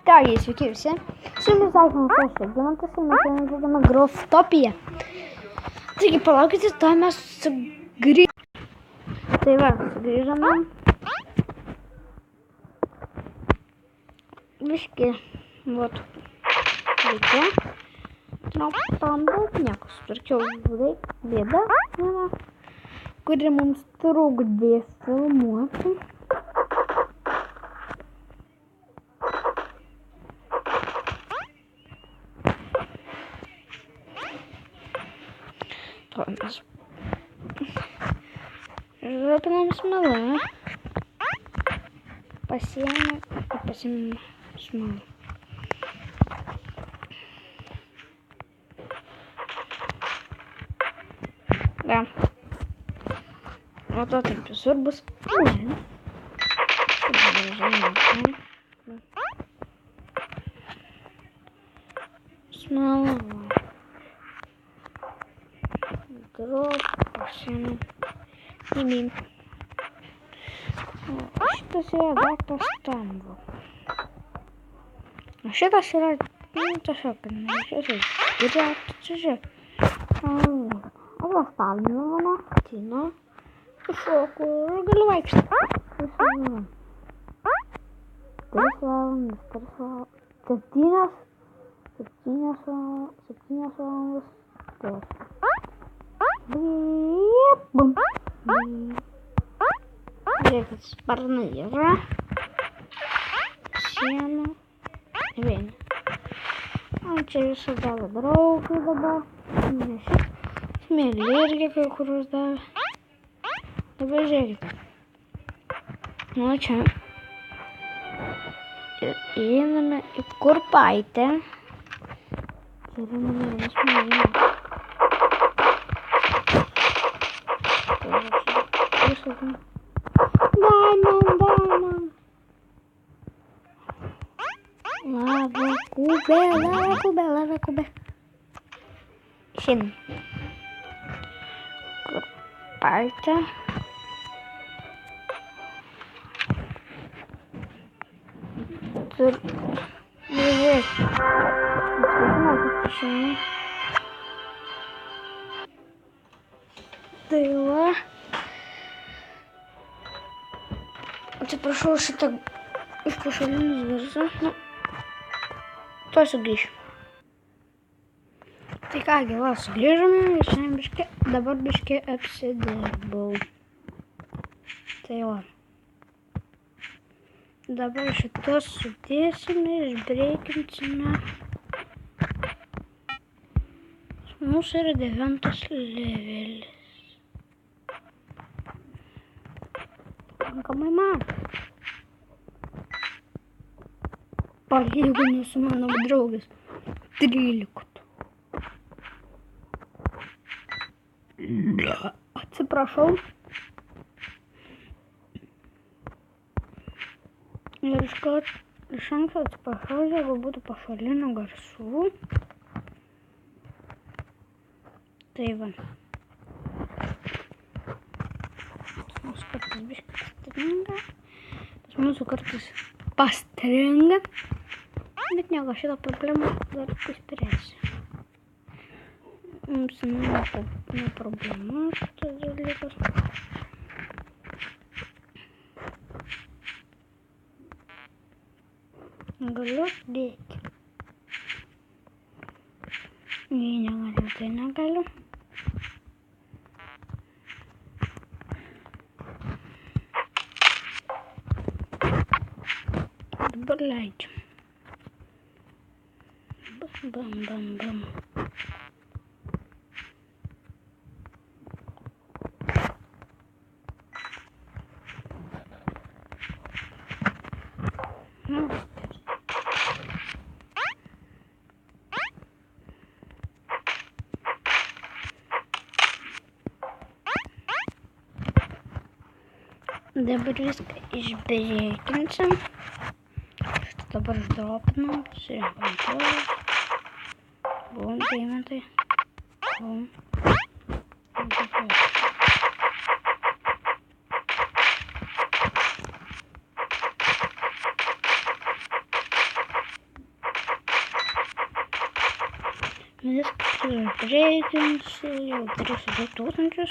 Ką jie, sveiki visi. Su jumis sveikinuosi aš Regimantas ir mes šiandien žaidžiame Growtopiją. Taigi palaukite, to mes sugrįžame. Tai va, sugrįžame. Biški, vat, reikia. Tam daug nieko sutvarkiau, bėda, kuri mums trukdė filmuoti. To mes žapinam smalą, pasiėmėm smalą. Da. O to taip visur bus. Smalą. Grot, pasiėmėm. Įmėm. Šitas yra daiktas tam. O šitas yra, tiesiog, šitas. Žiūrėk. O va spalino mano, ateina, sušoku ir galiu vaikšti. 3 valandas, 7 valandas. Bum. Žiūrėkit, sparnai yra. Siena. Vieni. O čia visą davė draugui dabar. Smėlį irgi kai kurios davė. Dabar žiūrėkite. Nu čia. Ir einame į kurpaitę. Čia yra mano vienas smėlį. Diamond. Lava kubė. Šiandien. Kurpaitė. Žiūrėk. Tai va. Atsiprašau šitą iš pašalinės garsą. Tuoj sugrįšiu. Tai kągi, va, sugrįžome ir šiandien dabar biškį apsidirbau. Tai va. Dabar šitos sudėsime, išbreikinsime. Mūsų yra 9 levelis. Pakankamai man. Palyginus su mano draugas 13. Atsiprašau. Ir iš anksto atsiprašau, jeigu būtų pašalinių garsų. Tai va. Mūsų kartais biškai stringa. Mūsų kartais pastringa. Bet nieko, šitą problemą dar išspręsiu. Mums ne problema šitas dalykas. Galiu dėti. Jei negaliu, tai negaliu. Dabar leidžiam. Bam. Dabar viską išbreikinsim. Šitą dabar išdropinam. Surenkam tuos. Bum, deimantai. Bum. Viskas turiu reikiančių, jau darysiu 2000.